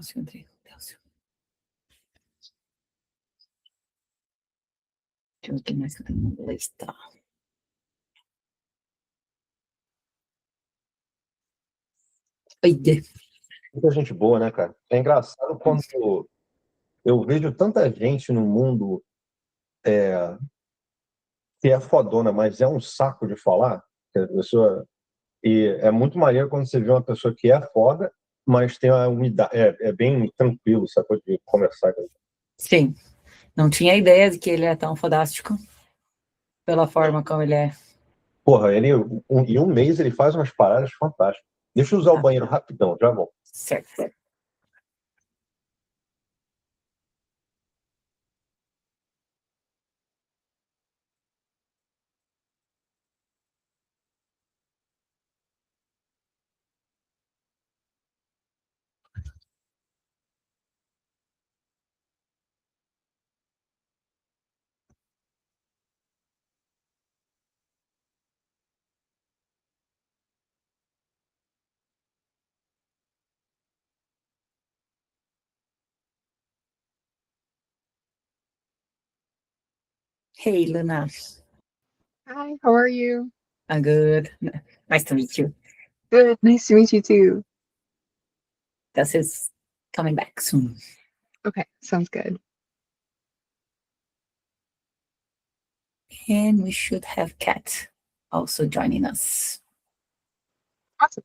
THU entrei. THU. Deixa eu ver o que mais que eu tenho na lista. Oi. Muita gente boa, né, cara? É engraçado quando eu vejo tanta gente no mundo que é fodona, mas é um saco de falar. Que a pessoa... E é muito maneiro quando você vê uma pessoa que é foda, mas tem uma umidade, é bem tranquilo, sacou, de conversar com ele. Sim. Não tinha ideia de que ele é tão fodástico pela forma como ele é. Porra, ele, em um mês ele faz umas paradas fantásticas. Deixa eu usar o banheiro rapidão, já volto. Certo. Hey, Luna. Hi, how are you? I'm good. Nice to meet you. Good, nice to meet you too. This is coming back soon. Okay, sounds good. And we should have Kat also joining us. Awesome.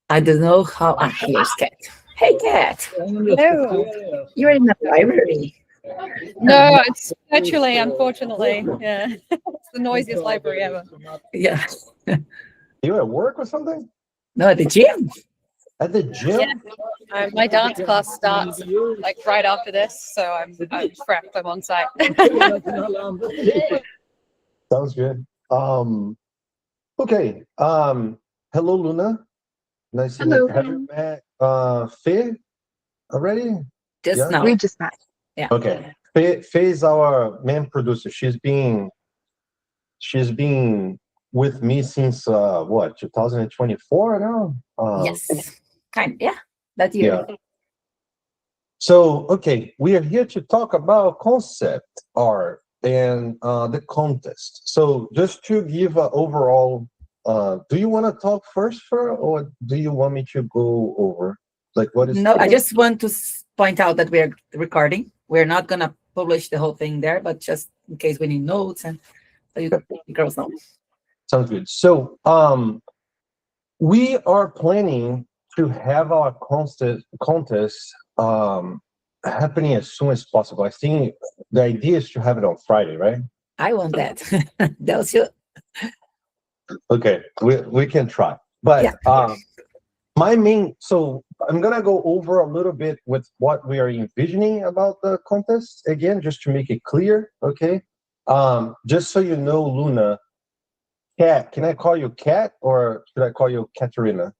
I don't know how. Here's Kat. Hey, Kat. Hello. You're in the library. No, it's virtually, unfortunately. Yeah, it's the noisiest library ever. Yeah. You at work or something? No, at the gym. At the gym? Yeah. My dance class starts like right after this, so I'm prepped. I'm on site. Sounds good. Okay. Hello, Luna. Nice to meet you. Have you met Faye already? Just now. We just met. Yeah. Okay. Faye is our main producer. She's been with me since what, 2024 now? Yes. Kind. Yeah. That year. Yeah. So, okay, we are here to talk about concept art and the contest. So, just to give an overall, do you want to talk first, or do you want me to go over? Like, what is? No, I just want to point out that we're recording. We're not gonna publish the whole thing there, but just in case we need notes and so you girls know. Sounds good. So, we are planning to have our contest happening as soon as possible. I think the idea is to have it on Friday, right? I want that. That was you. Okay, we can try. But so I'm gonna go over a little bit with what we are envisioning about the contest again, just to make it clear, okay? Just so you know, Luna, Kat, can I call you Kat or should I call you Katerina?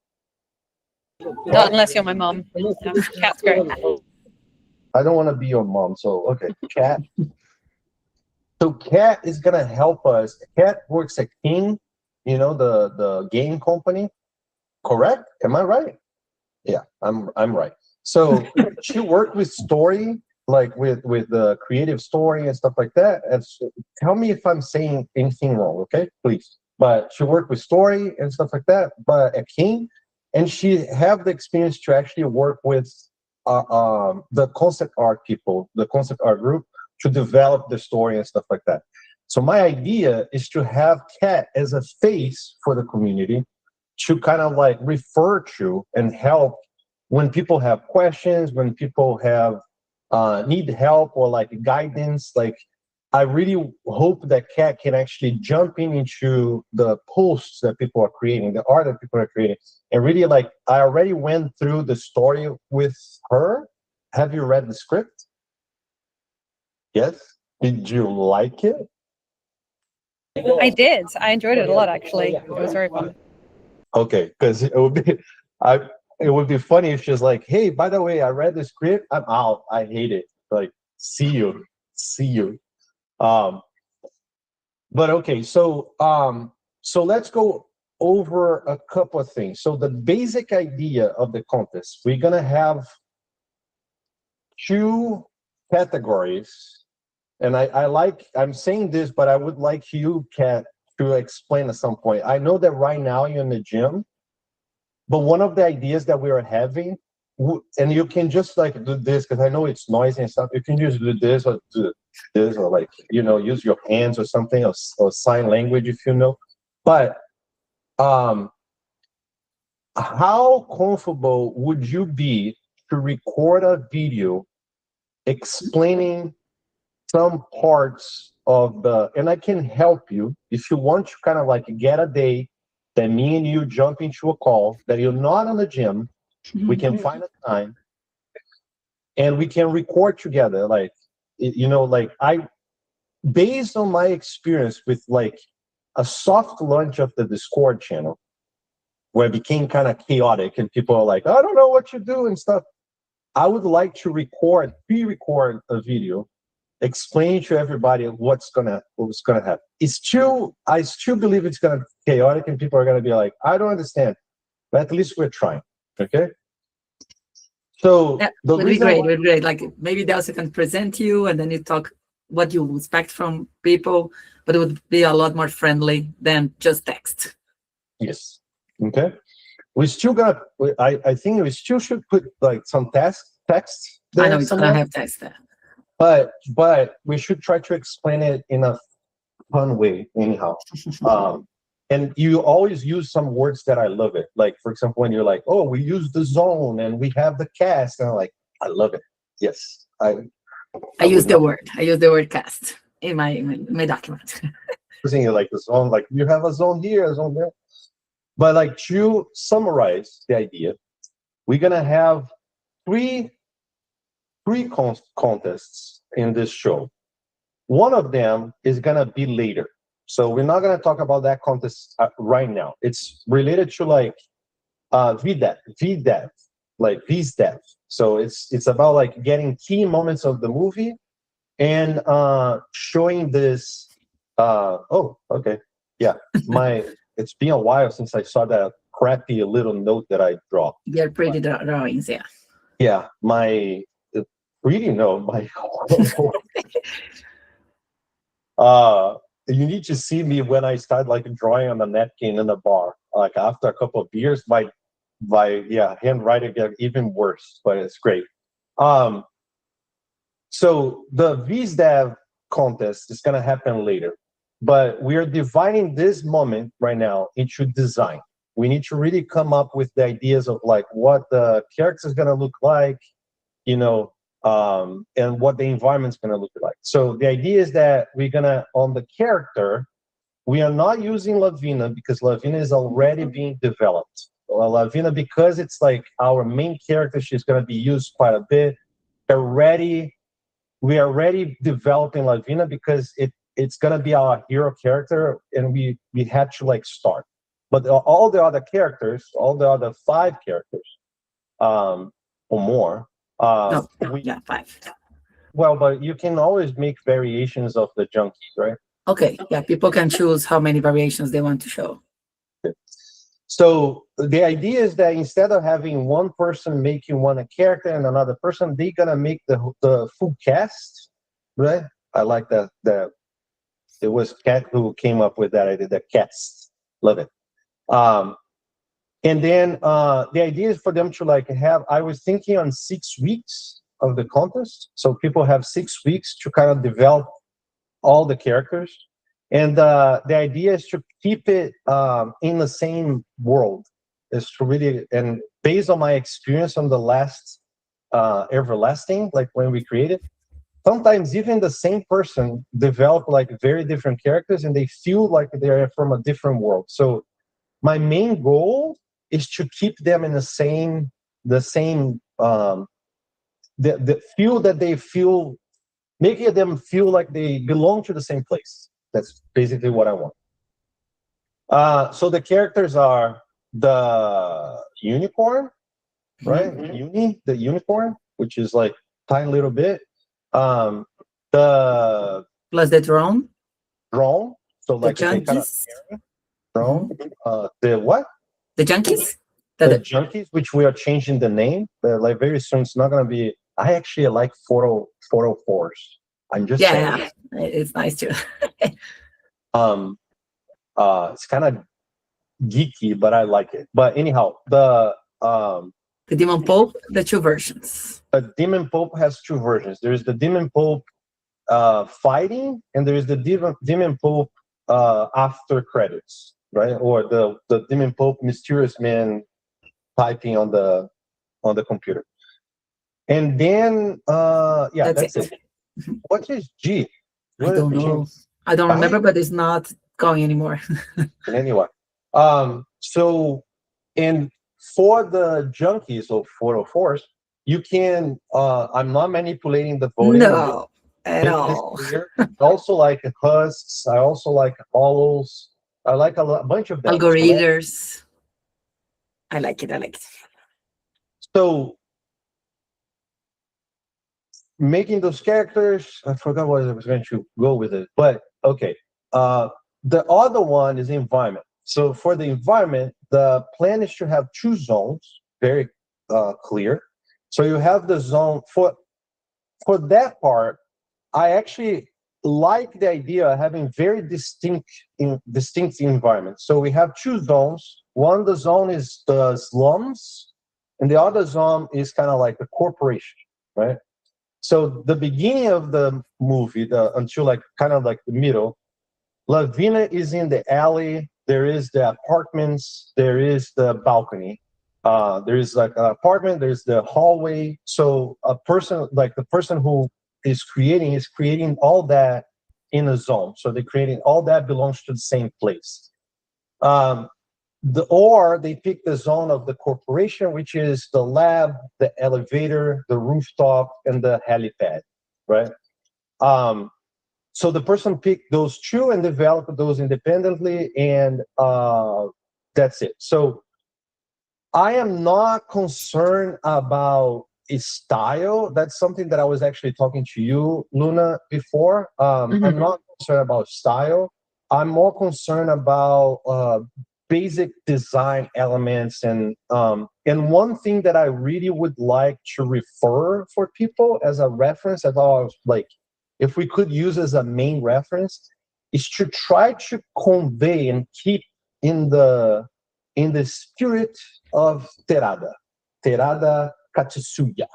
Not unless you're my mom. Cat's great. I don't want to be your mom, so okay, Kat. So Kat is gonna help us. Kat works at King, the game company. Correct? Am I right? Yeah, I'm right. So she worked with story, like with the creative story and stuff like that. And tell me if I'm saying anything wrong, okay? Please. But she worked with story and stuff like that, but at King, and she have the experience to actually work with the concept art people, the concept art group, to develop the story and stuff like that. So my idea is to have Kat as a face for the community to kind of like refer to and help when people have questions, when people have need help or like guidance. Like, I really hope that Kat can actually jump into the posts that people are creating, the art that people are creating, and really like, I already went through the story with her. Have you read the script? Yes. Did you like it? I did. I enjoyed it a lot, actually. It was very fun. Okay, because it would be funny if she's like, "Hey, by the way, I read the script. I'm out. I hate it. Like, see you." But okay, so let's go over a couple of things. So the basic idea of the contest, we're gonna have 2 categories, and I'm saying this, but I would like you, Kat, to explain at some point. I know that right now you're in the gym, but one of the ideas that we are having, and you can just like do this, because I know it's noisy and stuff. You can just do this or do this, or like, use your hands or something, or sign language if you know. But how comfortable would you be to record a video explaining some parts of and I can help you if you want to kind of like get a day that me and you jump into a call that you're not on the gym, we can find a time and we can record together. Like, based on my experience with like a soft launch of the Discord channel, where it became kind of chaotic and people are like, I don't know what you do and stuff. I would like to pre-record a video, explain to everybody what's gonna happen. I still believe it's gonna be chaotic and people are gonna be like, I don't understand, but at least we're trying. Okay. So Yeah, the would be reason great. why- Would be great. Like maybe they also can present you, and then you talk what you expect from people, but it would be a lot more friendly than just text. Yes. Okay. We still got. I think we still should put like some text there I know it's somewhere. gonna have text there. But we should try to explain it in a fun way, anyhow. And you always use some words that I love it. Like, for example, when you're like, oh, we use the zone and we have the cast. And I'm like, I love it. Yes. I use would the not- word. I use the word cast in my document. Using it like the zone, like you have a zone here, a zone there. But like to summarize the idea, we're going to have three contests in this show. One of them is going to be later. So we're not going to talk about that contest right now. It's related to like VDev, like VSDev. So it's about like getting key moments of the movie and showing this. Oh, okay. Yeah. It's been a while since I saw that crappy little note that I dropped. They're pretty drawings, yeah. Yeah. Reading note, you need to see me when I start like drawing on the napkin in the bar. Like after a couple of beers, my handwriting get even worse, but it's great. So the VSDev contest is gonna happen later, but we are dividing this moment right now into design. We need to really come up with the ideas of like what the character is gonna look like, and what the environment's going to look like. So the idea is that we're going to, on the character, we are not using Lavina because Lavina is already being developed. Lavina, because it's like our main character, she's going to be used quite a bit. We are already developing Lavina because it's going to be our hero character, and we had to like start. But all the other characters, all the other 5 characters, or more, 5. well, but you can always make variations of the junkie, right? Okay, yeah, people can choose how many variations they want to show. So the idea is that instead of having one person making one character and another person, they're gonna make the full cast, right? I like that. It was Kat who came up with that idea. The cast, love it. And then the idea is for them to like have. I was thinking on 6 weeks of the contest, so people have 6 weeks to kind of develop all the characters. And the idea is to keep it in the same world. Is to really, and based on my experience on the last Everlasting, like when we created, sometimes even the same person develop like very different characters, and they feel like they're from a different world. So my main goal is to keep them in the same the feel that they feel, making them feel like they belong to the same place. That's basically what I want. So the characters are the unicorn, right? Mhm. The unicorn, which is like tiny little bit. The Plus the drone, drone, so the like they kind of junkies. from the what? The junkies? The junkies, which we are changing the name. Like very soon, it's not gonna be. I actually like photo force. I'm just saying. Yeah, it's nice too. It's kind of geeky, but I like it. But anyhow, the Demon Pope, the two versions. Demon Pope has two versions. There's the Demon Pope fighting, and there is the Demon Pope after credits, right? Or the Demon Pope mysterious man typing on the computer. And then that's it. What is G? I don't know. I don't remember, but it's not going anymore. Anyway, so and for the junkies of 404s, you can. I'm not manipulating the voting. No, at all. I also like husks. I also like hollows. I like a bunch of them. Algorithms. I like it. So making those characters, I forgot what I was going to go with it, but okay. The other one is the environment. So for the environment, the plan is to have two zones, very clear. So you have the zone for that part. I actually like the idea of having very distinct environments. So we have two zones. One, the zone is the slums, and the other zone is kind of like the corporation, right? So the beginning of the movie, until like kind of like the middle, Lavina is in the alley. There is the apartments. There is the balcony. There is like an apartment. There's the hallway. So a person, like the person who is creating all that in a zone. So they're creating all that belongs to the same place. Or they pick the zone of the corporation, which is the lab, the elevator, the rooftop, and the helipad, right? So the person picked those two and developed those independently, and that's it. So I am not concerned about a style. That's something that I was actually talking to you, Luna, before. I'm not concerned about style. I'm more concerned about basic design elements, and one thing that I really would like to refer for people as a reference, as I was like, if we could use as a main reference, is to try to convey and keep in the spirit of Terada Katsuya.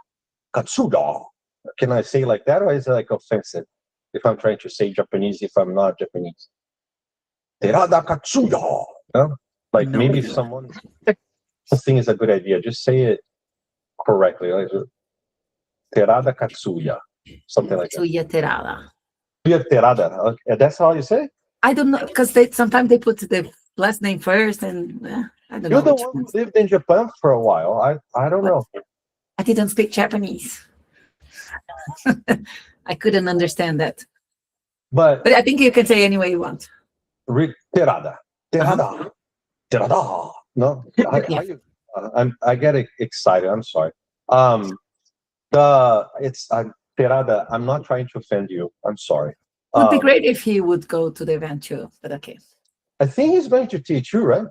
Can I say like that, or is it like offensive if I'm trying to say Japanese if I'm not Japanese? Terada Katsuya. No? Like No. maybe if someone thinks it's a good idea, just say it correctly. Like Terada Katsuya. Something like that. Katsuya Terada. Terada. Okay. That's how you say? I don't know, because sometimes they put the last name first, and I don't know. You're the one who lived in Japan for a while. I don't know. I didn't speak Japanese. I couldn't understand that. But I think you can say any way you want. Terada. Terada. No? I get excited. I'm sorry. It's Terada. I'm not trying to offend you. I'm sorry. It would be great if he would go to the event too, but okay. I think he's going to THU, right?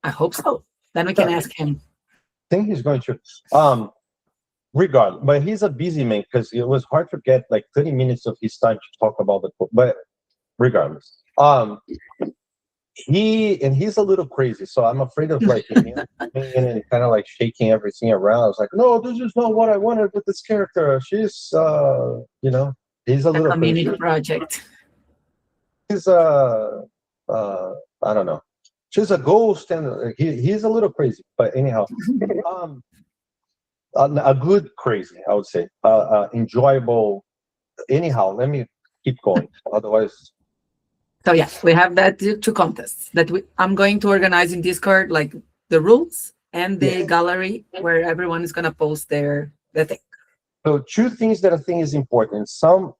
I hope so. Then we can ask him. I think he's going to. Regardless, but he's a busy man because it was hard to get like 30 minutes of his time to talk about the book. But regardless, he's a little crazy, so I'm afraid of like him and kind of like shaking everything around. I was like, no, this is not what I wanted with this character. She's, he's a little community crazy. Project. He's I don't know. She's a ghost, and he's a little crazy. But anyhow, a good crazy, I would say, enjoyable. Anyhow, let me keep going. Otherwise. So yeah, we have that two contests that I'm going to organize in Discord, like the rules and the gallery where everyone is gonna post their thing. So two things that I think is important. Some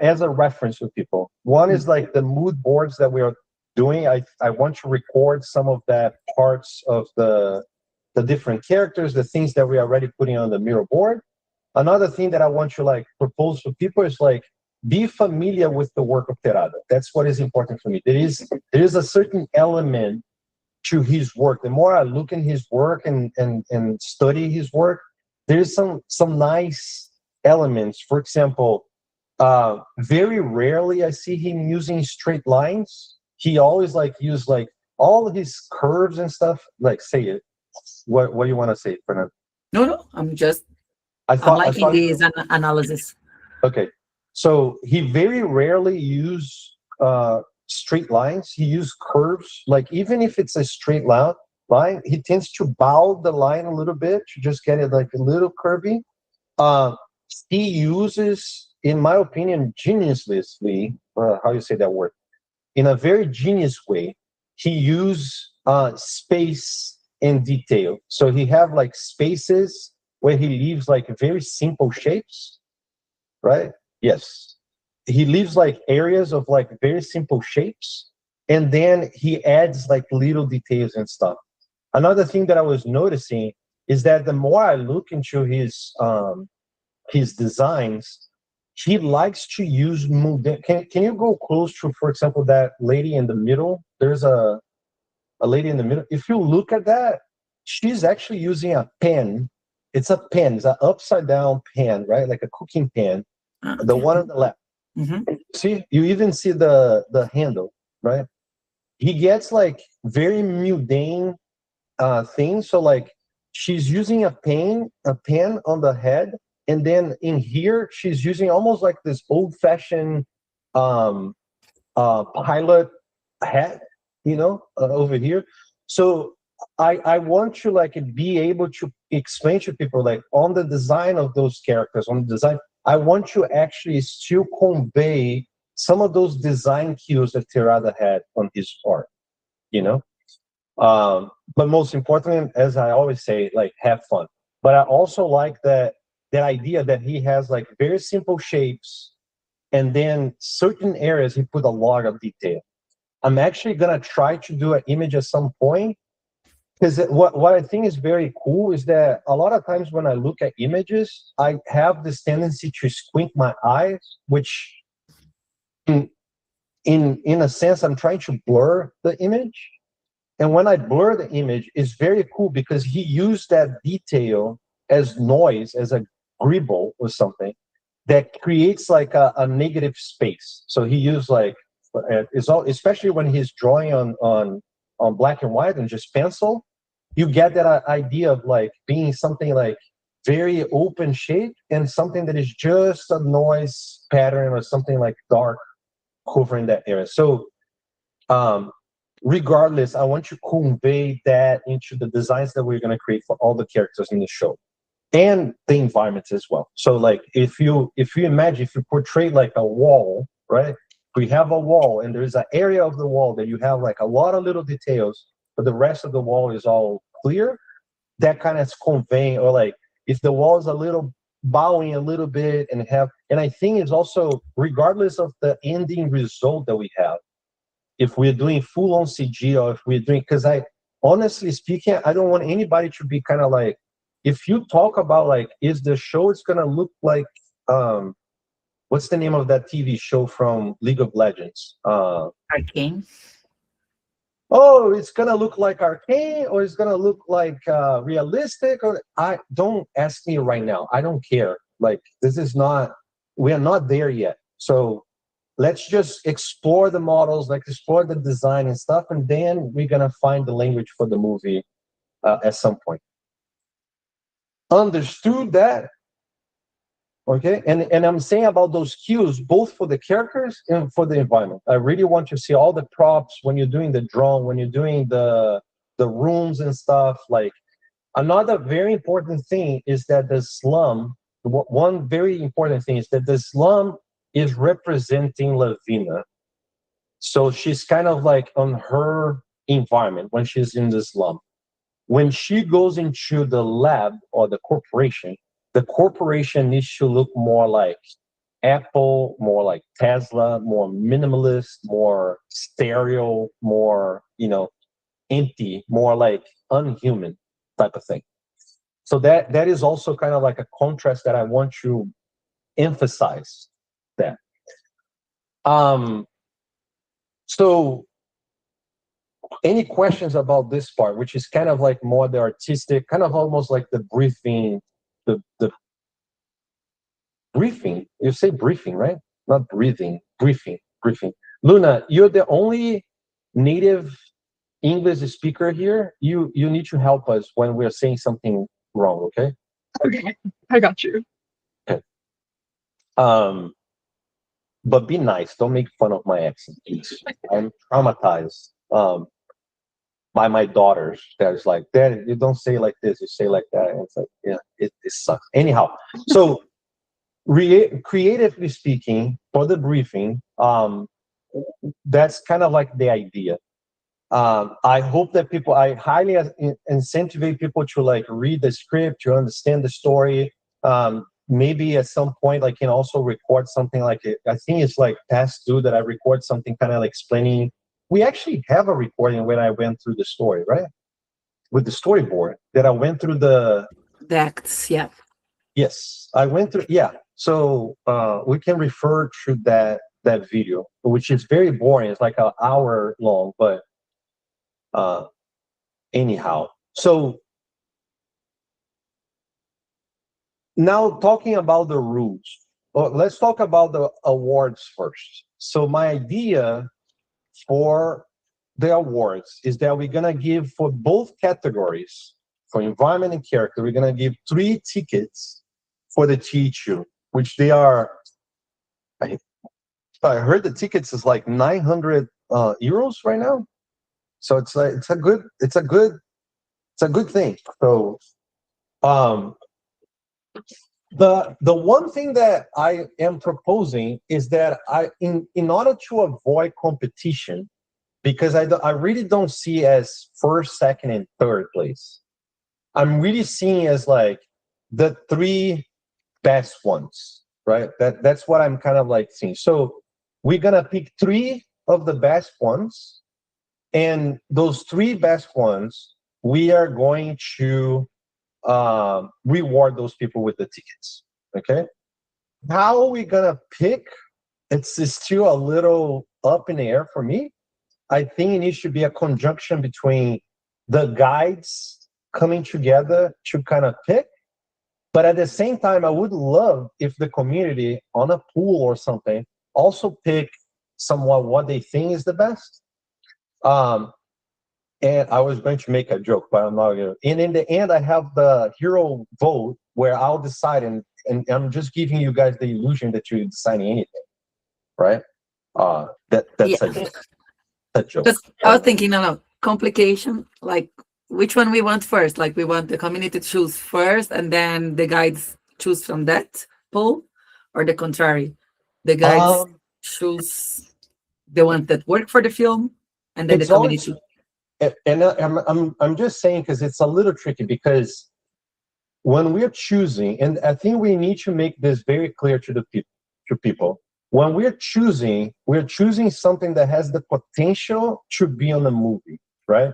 as a reference for people. One is like the mood boards that we are doing. I want to record some of that parts of the different characters, the things that we are already putting on the mirror board. Another thing that I want to like propose for people is like be familiar with the work of Terada. That's what is important for me. There is a certain element to his work, the more I look in his work and study his work, there's some nice elements. For example, very rarely I see him using straight lines. He always like use like all of his curves and stuff. Like, say it. What do you want to say, Fernando? No, I I'm thought I liking thought this analysis. Okay, so he very rarely use straight lines. He use curves. Like even if it's a straight line, he tends to bow the line a little bit to just get it like a little curvy. Uh, he uses, in my opinion, geniusly. How you say that word? In a very genius way. He use space and detail. So he have like spaces where he leaves like very simple shapes, right? Yes. He leaves like areas of like very simple shapes, and then he adds like little details and stuff. Another thing that I was noticing is that the more I look into his designs, he likes to use can you go close to, for example, that lady in the middle? There's a lady in the middle. If you look at that, she's actually using a pen. It's a pen. It's an upside down pen, right? Like a cooking pan. The Okay. one on the left. Mm-hmm. See, you even see the handle, right? He gets like very mundane things. So like she's using a pen on the head, and then in here she's using almost like this old-fashioned um, pilot hat, over here. So I want to like be able to explain to people like on the design of those characters, on the design. I want to actually still convey some of those design cues that Terada had on his art, you know. But most importantly, as I always say, like have fun. But I also like that idea that he has like very simple shapes, and then certain areas he put a lot of detail. I'm actually gonna try to do an image at some point, because what I think is very cool is that a lot of times when I look at images, I have this tendency to squint my eyes, which in a sense I'm trying to blur the image. And when I blur the image, it's very cool because he used that detail as noise, as a gribble or something that creates like a negative space. So he used like it's all, especially when he's drawing on black and white and just pencil, you get that idea of like being something like very open shape and something that is just a noise pattern or something like dark covering that area. So regardless, I want to convey that into the designs that we're going to create for all the characters in the show and the environments as well. So like if you imagine, if you portray like a wall, right? We have a wall and there's an area of the wall that you have like a lot of little details, but the rest of the wall is all clear. That kind of is conveying, or like if the wall is a little bowing a little bit and I think it's also regardless of the ending result that we have, if we're doing full on CG or if we're doing, because I honestly speaking, I don't want anybody to be kind of like, if you talk about like, is the show it's gonna look like what's the name of that TV show from League of Legends? Arcane. Oh, it's gonna look like Arcane or it's gonna look like realistic, or I don't ask me right now. I don't care. Like this is not, we are not there yet. So let's just explore the models, like explore the design and stuff, and then we're gonna find the language for the movie at some point. Understood that? Okay, and I'm saying about those cues, both for the characters and for the environment. I really want to see all the props when you're doing the drone, when you're doing the rooms and stuff. Like another very important thing is that the slum. One very important thing is that the slum is representing Lavina. So she's kind of like on her environment when she's in the slum. When she goes into the lab or the corporation needs to look more like Apple, more like Tesla, more minimalist, more stereo, more, empty, more like unhuman type of thing. So that is also kind of like a contrast that I want to emphasize that. So any questions about this part, which is kind of like more the artistic, kind of almost like the briefing, the briefing. You say briefing, right? Not breathing. Briefing. Luna, you're the only native English speaker here. You need to help us when we're saying something wrong, okay? Okay, I got you. Okay. But be nice. Don't make fun of my accent, please. I'm traumatized by my daughters. That's like, Dad, you don't say like this. You say like that. And it's like, yeah, it sucks. Anyhow, so creatively speaking, for the briefing, that's kind of like the idea. I hope that I highly incentivize people to like read the script, to understand the story. Maybe at some point I can also record something like it. I think it's like past due that I record something kind of like explaining. We actually have a recording when I went through the story, right? With the storyboard that I went through the acts, yeah. Yes, I went through. Yeah, so we can refer to that video, which is very boring. It's like an hour long, but anyhow. So now talking about the rules, let's talk about the awards first. So my idea for the awards is that we're gonna give for both categories, for environment and character, we're gonna give 3 tickets for the THU, which they are. I heard the tickets is like 900 euros right now, so it's a good thing. So the one thing that I am proposing is that in order to avoid competition, because I really don't see as first, second, and third place. I'm really seeing as like the 3 best ones, right? That's what I'm kind of like seeing. So we're gonna pick 3 of the best ones, and those 3 best ones, we are going to reward those people with the tickets. Okay, how are we gonna pick? It's still a little up in the air for me. I think it needs to be a conjunction between the guides coming together to kind of pick, but at the same time, I would love if the community on a pool or something also pick somewhat what they think is the best. And I was going to make a joke, but I'm not going to. And in the end, I have the hero vote where I'll decide, and I'm just giving you guys the illusion that you're deciding anything, right? That's Yeah. a joke. Because I was thinking, no, complication, like which one we want first. Like we want the community to choose first, and then the guides choose from that pool, or the contrary, the guides choose the ones that work for the film, and then the community. And I'm just saying because it's a little tricky, because when we're choosing, and I think we need to make this very clear to people. When we're choosing something that has the potential to be on the movie, right?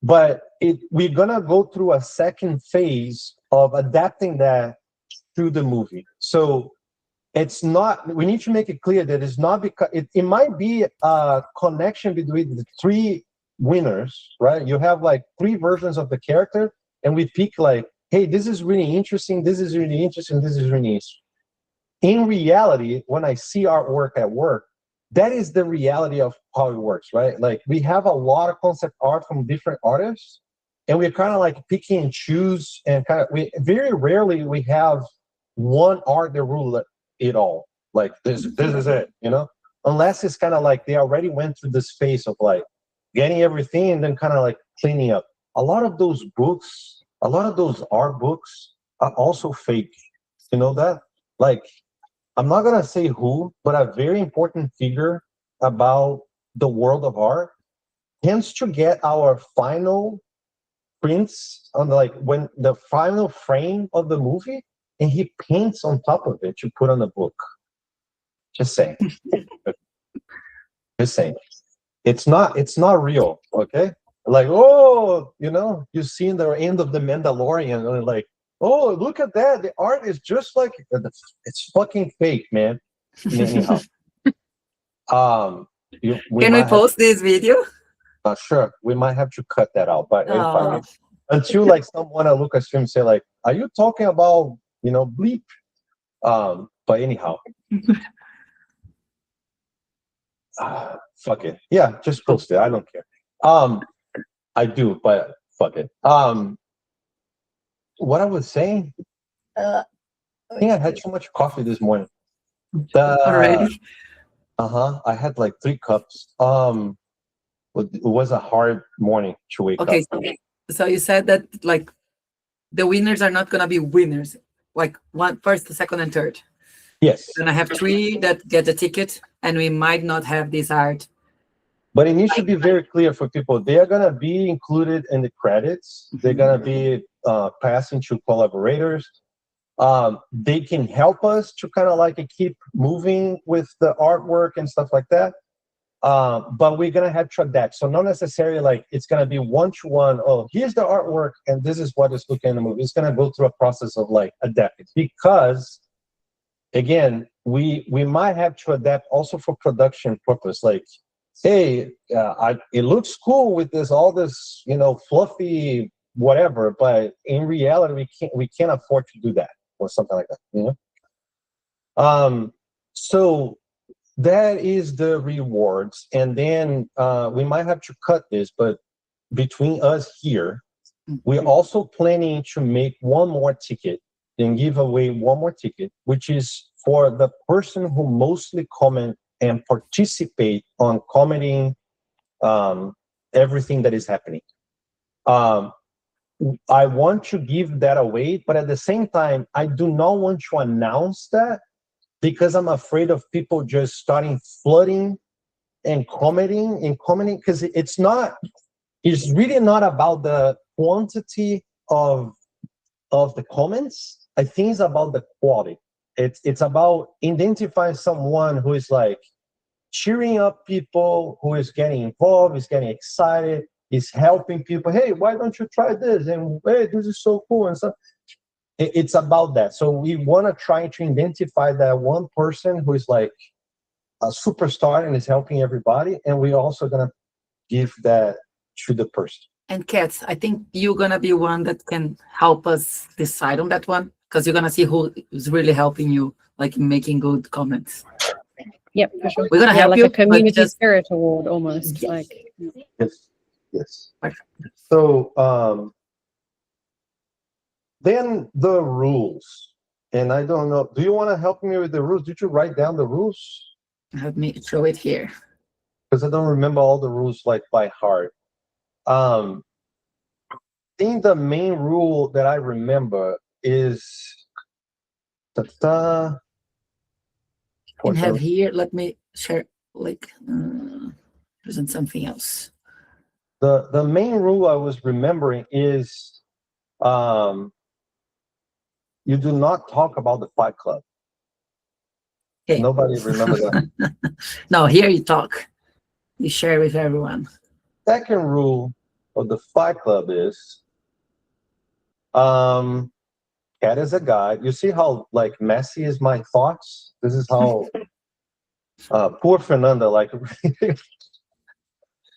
But we're gonna go through a second phase of adapting that to the movie. So it's not. We need to make it clear that it's not because it might be a connection between the 3 winners, right? You have like 3 versions of the character, and we pick like, hey, this is really interesting. This is really interesting. This is really interesting. In reality, when I see artwork at work, that is the reality of how it works, right? Like we have a lot of concept art from different artists, and we're kind of like picking and choose, and kind of very rarely we have one art that rule it all. Like this is it, you know? Unless it's kind of like they already went through this phase of like getting everything and then kind of like cleaning up. A lot of those books, a lot of those art books are also fake. You know that? Like, I'm not gonna say who, but a very important figure about the world of art tends to get our final prints on when the final frame of the movie, and he paints on top of it to put on the book. Just saying. Just saying. It's not real, okay? Like, oh, you see in the end of the Mandalorian, and like, oh, look at that. The art is just like it's fucking fake, man. Anyhow. Can we post this video? Sure, we might have to cut that out, but Oh, until like someone at Lucasfilm say like, "Are you talking about bleep?" But anyhow, fuck it. Yeah, just post it. I don't care. I do, but fuck it. What I was saying, I think I had too much coffee this morning. already? I had like 3 cups. It was a hard morning to wake up. Okay, so you said that like the winners are not gonna be winners, like one, first, second, and third. Yes, And I have 3 that get the ticket, and we might not have this art. but it needs to be very clear for people. They are gonna be included in the credits. They're gonna be passing to collaborators. They can help us to kind of like keep moving with the artwork and stuff like that. But we're gonna have to adapt. So not necessarily like it's gonna be one-to-one. Oh, here's the artwork, and this is what is looking in the movie. It's gonna go through a process of like adapting, because again, we might have to adapt also for production purpose. Like, hey, it looks cool with all this fluffy whatever, but in reality we can't afford to do that or something like that. So that is the rewards, and then we might have to cut this, but between us here, we're also planning to make one more ticket and give away one more ticket, which is for the person who mostly comment and participate on commenting everything that is happening. I want to give that away, but at the same time, I do not want to announce that, because I'm afraid of people just starting flooding and commenting, because it's really not about the quantity of the comments. I think it's about the quality. It's about identifying someone who is like cheering up people, who is getting involved, is getting excited, is helping people. Hey, why don't you try this? And hey, this is so cool and stuff. It's about that. So we want to try to identify that one person who is like a superstar and is helping everybody, and we're also gonna give that to the person. And Cats, I think you're gonna be one that can help us decide on that one, because you're gonna see who is really helping you, like making good comments. Yep, for sure. We're gonna Yeah, help like you, a community but just spirit award almost. Yes. Like Yes. So then the rules, and I don't know. Do you want to help me with the rules? Did you write down the rules? let me show it here. Because I don't remember all the rules like by heart. I think the main rule that I remember is And have here, let me share, like, present something else. the main rule I was remembering is you do not talk about the Fight Club. Okay. Nobody remembers that. No, here you talk. You share with everyone. Second rule of the Fight Club is Cat is a guide. You see how like messy is my thoughts? This is how poor Fernanda, like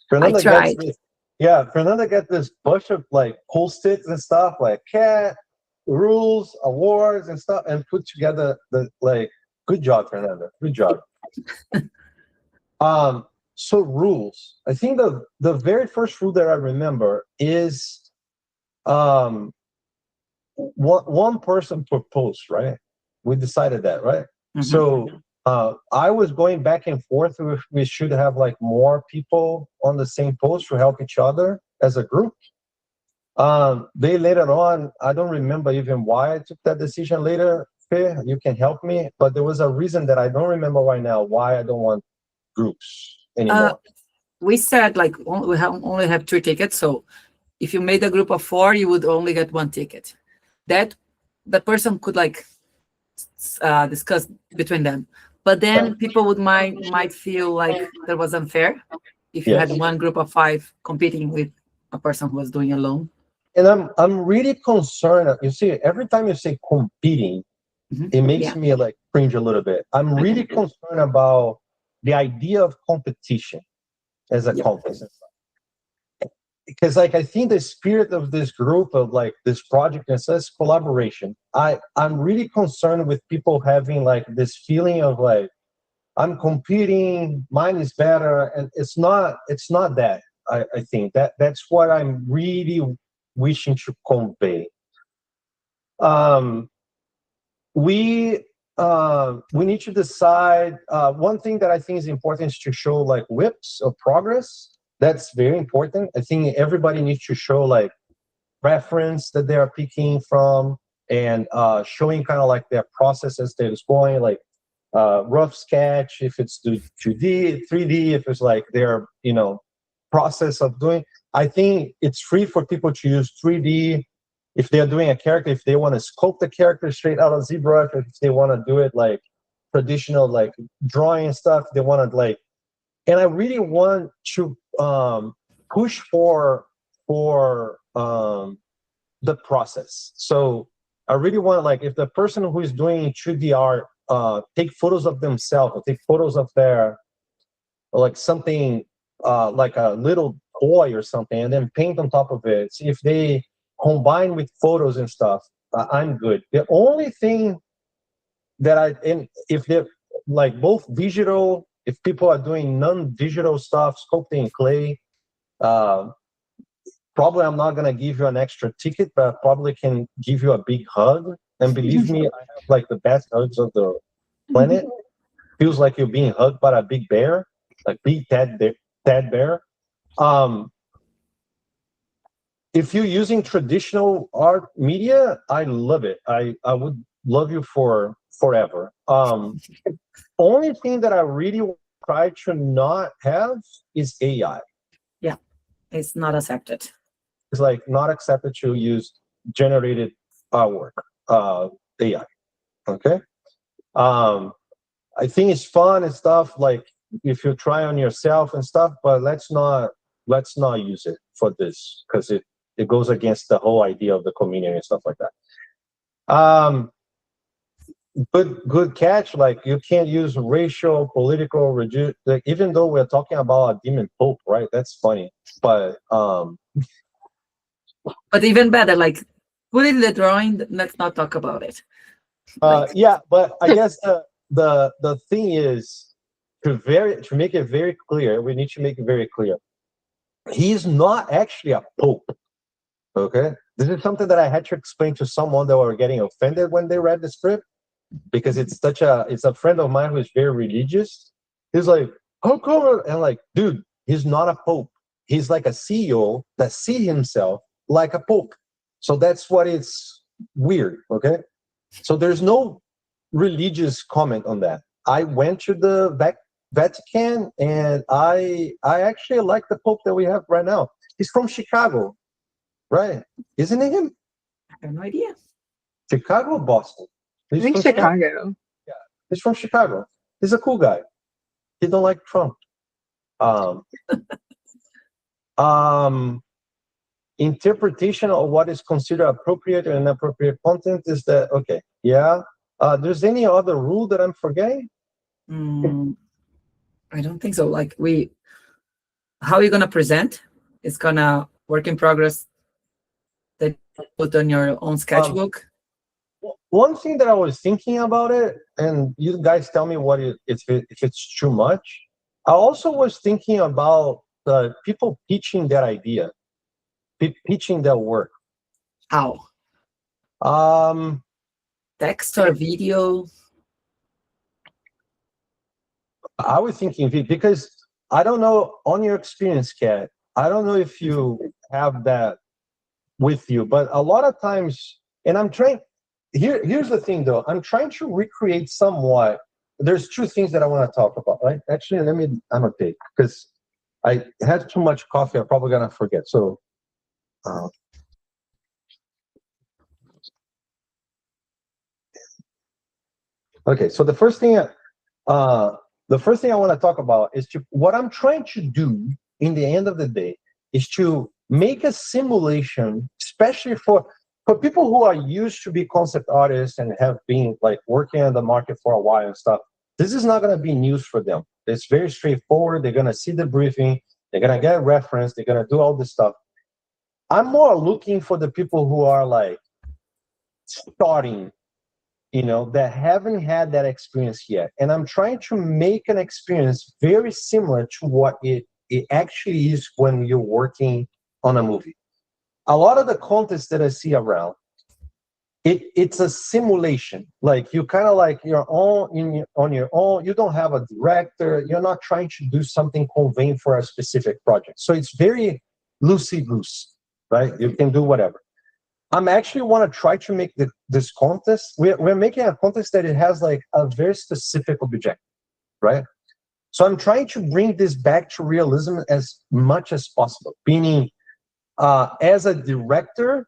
Fernanda I tried. Fernanda got this bunch of like post-its and stuff, like Cat rules, awards and stuff, and put together the like. Good job, Fernanda. Good job. So rules. I think the very first rule that I remember is one person per post, right? We decided that, right? Mhm. So I was going back and forth if we should have like more people on the same post to help each other as a group. They later on, I don't remember even why I took that decision later. Fair, you can help me, but there was a reason that I don't remember right now why I don't want groups anymore. We said like we only have 3 tickets, so if you made a group of 4, you would only get 1 ticket. That the person could like discuss between them, but then people might feel like that was unfair if you Yes. had one group of 5 competing with a person who was doing alone. And I'm really concerned. You see, every time you say competing, it makes me like cringe a little bit. I'm really concerned about the idea of competition as a contest. because like I think the spirit of this group of like this project is collaboration. I'm really concerned with people having like this feeling of like I'm competing, mine is better, and it's not that. I think that's what I'm really wishing to convey. We need to decide. One thing that I think is important is to show like whips of progress. That's very important. I think everybody needs to show like reference that they are picking from, and showing kind of like their process as they're going, like rough sketch if it's 2D, 3D if it's like their process of doing. I think it's free for people to use 3D if they're doing a character, if they want to sculpt the character straight out of ZBrush, if they want to do it like traditional like drawing stuff, they want to like. And I really want to push for the process. So I really want, like, if the person who is doing 2D art take photos of themselves, or take photos of their, like something like a little toy or something, and then paint on top of it. See if they combine with photos and stuff. I'm good. The only thing that if they're like both digital, if people are doing non-digital stuff, sculpting in clay, probably I'm not gonna give you an extra ticket, but I probably can give you a big hug. And believe me, I have like the best hugs of the planet. Feels like you're being hugged by a big bear, like big Ted bear. If you're using traditional art media, I love it. I would love you for forever. Only thing that I really try to not have is AI. Yeah, it's not accepted. It's like not accepted to use generated artwork, AI. Okay. I think it's fun and stuff, like if you try on yourself and stuff, but let's not use it for this, because it goes against the whole idea of the community and stuff like that. Good catch. Like, you can't use racial, political, like, even though we're talking about a demon pope, right? That's funny, but even better, like, put it in the drawing. Let's not talk about it. yeah, but I guess the thing is to make it very clear. We need to make it very clear. He's not actually a pope. Okay, this is something that I had to explain to someone that were getting offended when they read the script, because it's a friend of mine who is very religious. He's like, how come? And like, dude, he's not a pope. He's like a CEO that sees himself like a pope. So that's what it's weird. Okay, so there's no religious comment on that. I went to the Vatican, and I actually like the pope that we have right now. He's from Chicago, right? Isn't it him? I have no idea. Chicago or Boston? I think Chicago. Yeah, he's from Chicago. He's a cool guy. He don't like Trump. Interpretation of what is considered appropriate and inappropriate content is that okay? Yeah. There's any other rule that I'm forgetting? I don't think so. Like, how you're gonna present is gonna work in progress that you put on your own sketchbook. One thing that I was thinking about it, and you guys tell me if it's too much. I also was thinking about people pitching their idea, pitching their work. How? Text or video? I was thinking because I don't know, on your experience, Kat, I don't know if you have that with you, but a lot of times, and I'm trying. Here's the thing, though. I'm trying to recreate somewhat. There's two things that I want to talk about, right? Actually, let me annotate, because I had too much coffee. I'm probably gonna forget. So, okay. So the first thing I want to talk about is what I'm trying to do in the end of the day is to make a simulation, especially for people who are used to be concept artists and have been like working on the market for a while and stuff. This is not going to be news for them. It's very straightforward. They're going to see the briefing. They're going to get a reference. They're going to do all this stuff. I'm more looking for the people who are like starting, that haven't had that experience yet. And I'm trying to make an experience very similar to what it actually is when you're working on a movie. A lot of the contests that I see around, it's a simulation. Like you kind of like on your own. You don't have a director. You're not trying to do something conveying for a specific project. So it's very loosey-goose, right? You can do whatever. I'm actually want to try to make this contest. We're making a contest that it has like a very specific objective, right? So I'm trying to bring this back to realism as much as possible. Meaning, as a director,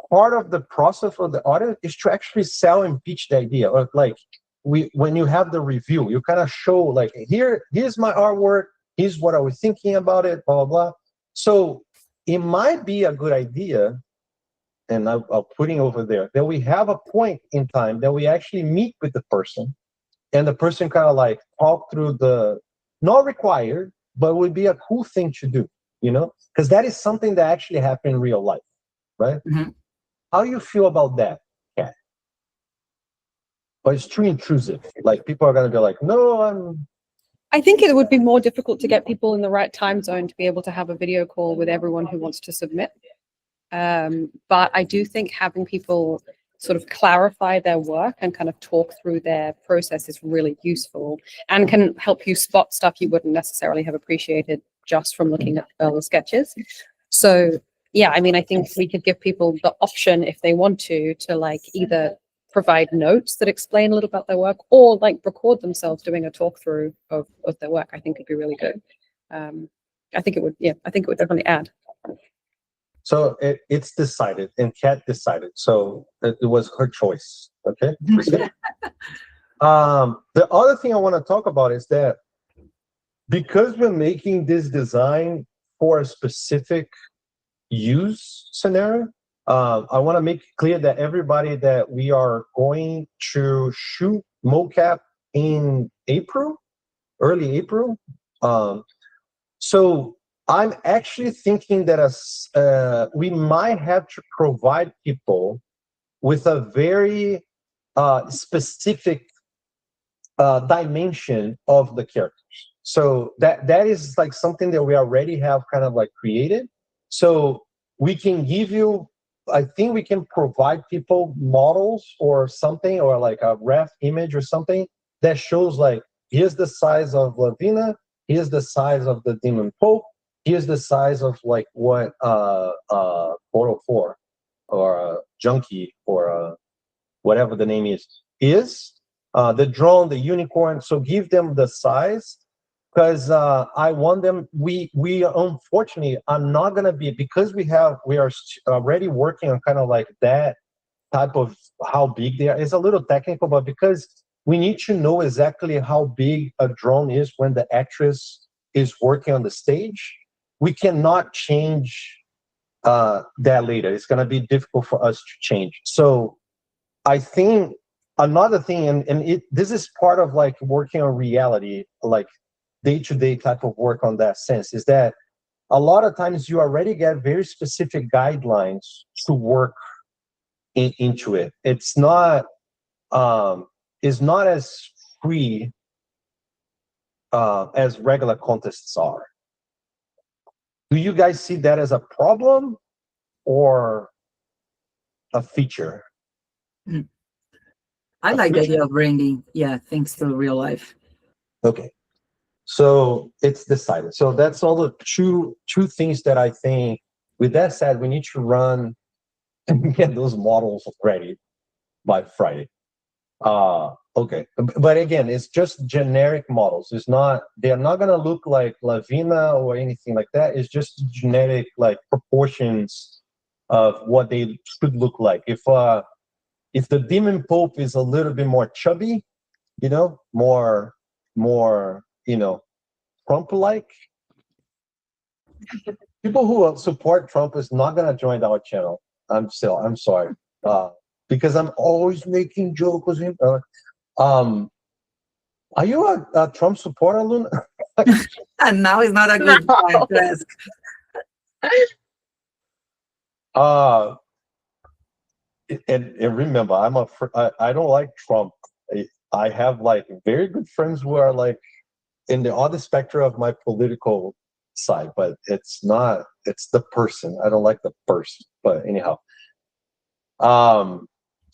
part of the process for the audience is to actually sell and pitch the idea. Or like when you have the review, you kind of show like, here's my artwork, here's what I was thinking about it, blah, blah, blah. So it might be a good idea, and I'll putting over there, that we have a point in time that we actually meet with the person, and the person kind of like talk through not required, but would be a cool thing to do, because that is something that actually happened in real life, right? Mm-hmm. How do you feel about that, Kat? But it's too intrusive. Like people are gonna be like, no, I think it would be more difficult to get people in the right time zone to be able to have a video call with everyone who wants to submit. But I do think having people sort of clarify their work and kind of talk through their process is really useful and can help you spot stuff you wouldn't necessarily have appreciated just from looking at early sketches. So yeah, I mean, I think we could give people the option if they want to like either provide notes that explain a little about their work or like record themselves doing a talk through of their work. I think it'd be really good. I think it would definitely add. So it's decided, and Kat decided. So it was her choice. Okay. The other thing I want to talk about is that because we're making this design for a specific use scenario, I want to make it clear that everybody that we are going to shoot mocap in April, early April. So I'm actually thinking that we might have to provide people with a very specific dimension of the characters. So that is like something that we already have kind of like created. So we can give you, I think we can provide people models or something, or like a ref image or something that shows like, here's the size of Lavina, here's the size of the Demon Pope, here's the size of like what Portal 4 or Junkie or whatever the name is. The drone, the unicorn. So give them the size, because I want them. We unfortunately are not gonna be, because we are already working on kind of like that type of how big they are. It's a little technical, but because we need to know exactly how big a drone is when the actress is working on the stage, we cannot change that later. It's gonna be difficult for us to change. So I think another thing, and this is part of like working on reality, like day-to-day type of work on that sense, is that a lot of times you already get very specific guidelines to work into it. It's not as free as regular contests are. Do you guys see that as a problem or a feature? I like the idea of bringing, things to real life. Okay, so it's decided. So that's all the two things that I think. With that said, we need to run and get those models ready by Friday. Okay, but again, it's just generic models. It's not. They're not gonna look like Lavina or anything like that. It's just generic like proportions of what they should look like. If the Demon Pope is a little bit more chubby, more Trump-like, people who support Trump is not gonna join our channel. I'm sorry, because I'm always making jokes with him. Are you a Trump supporter, Luna? And now is not a good time to ask. Uh, and remember, I don't like Trump. I have like very good friends who are like in the other spectrum of my political side, but it's the person. I don't like the person. But anyhow, um,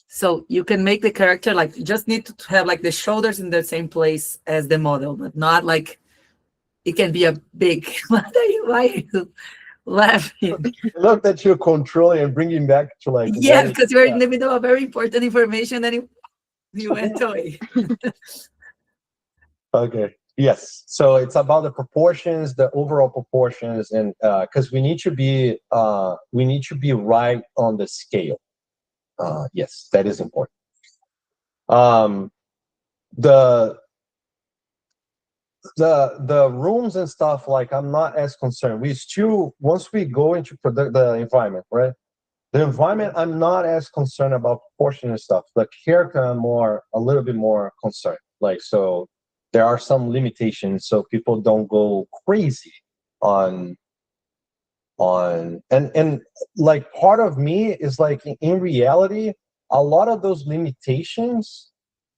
So you can make the character like you just need to have like the shoulders in the same place as the model, but not like it can be a big. Why are you laughing? look that you're controlling and bringing back to like Yeah, what is- because you're in the middle of very important information and you went away. Okay. Yes. So it's about the proportions, the overall proportions, and because we need to be right on the scale. Yes, that is important. The the rooms and stuff, like I'm not as concerned. We still once we go into the environment, right? The environment, I'm not as concerned about proportion and stuff. The character, I'm a little bit more concerned. Like, so there are some limitations, so people don't go crazy on and like part of me is like in reality, a lot of those limitations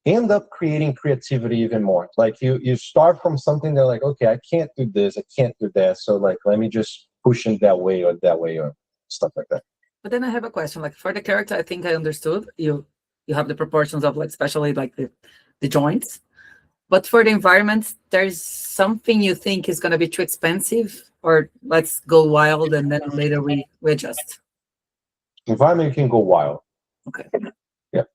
end up creating creativity even more. Like you start from something that like, okay, I can't do this, I can't do that, so like let me just push it that way or stuff like that. But then I have a question. Like for the character, I think I understood you have the proportions of like especially like the joints. But for the environment, there's something you think is gonna be too expensive, or let's go wild and then later we adjust. Environment can go wild. Okay. Yeah.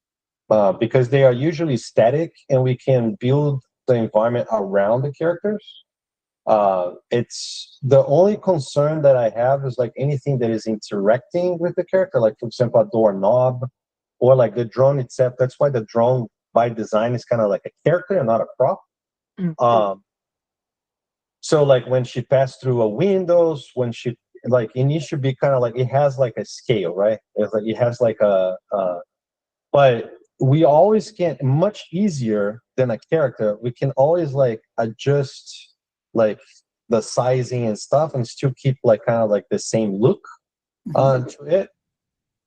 Because they are usually static and we can build the environment around the characters. It's the only concern that I have is like anything that is interacting with the character, like for example, a doorknob or like the drone itself. That's why the drone by design is kind of like a character and not a prop. So like when she passed through a windows, when she like it needs to be kind of like it has like a scale, right? It's like it has like but we always can much easier than a character. We can always like adjust like the sizing and stuff and still keep like kind of like the same look to it.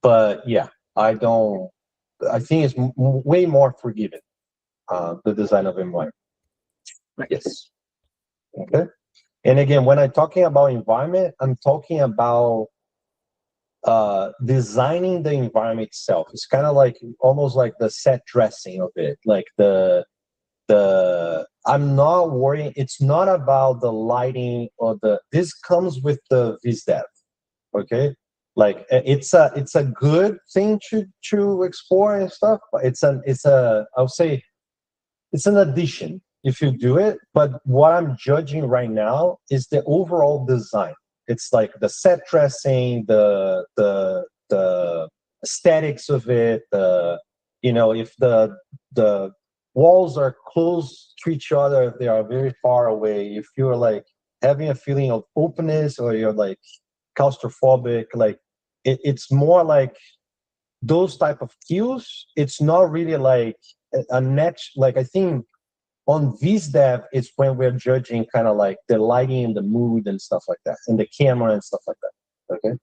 But yeah, I think it's way more forgiving, the design of environment. Right. Yes. Okay. And again, when I'm talking about environment, I'm talking about designing the environment itself. It's kind of like almost like the set dressing of it, like the I'm not worrying. It's not about the lighting or this comes with the VizDev. Okay, like it's a good thing to explore and stuff, but it's a I would say it's an addition if you do it. But what I'm judging right now is the overall design. It's like the set dressing, the aesthetics of it, if the walls are close to each other, if they are very far away, if you're like having a feeling of openness or you're like claustrophobic, like it's more like those type of cues. It's not really like a next, like I think on VizDev it's when we're judging kind of like the lighting and the mood and stuff like that, and the camera and stuff like that. Okay.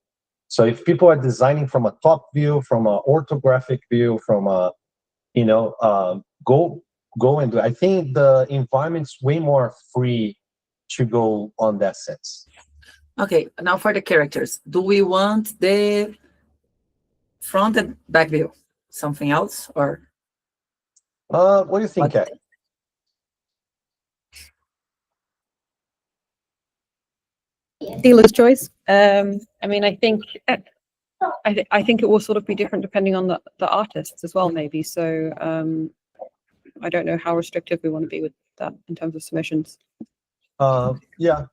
So if people are designing from a top view, from an orthographic view, from a, go and do it. I think the environment's way more free to go on that sense. Okay, now for the characters. Do we want the front and back view? Something else or What do you think, what? Kat? Dealer's choice. I mean, I think I think it will sort of be different depending on the artists as well, maybe. So I don't know how restrictive we want to be with that in terms of submissions. Yeah,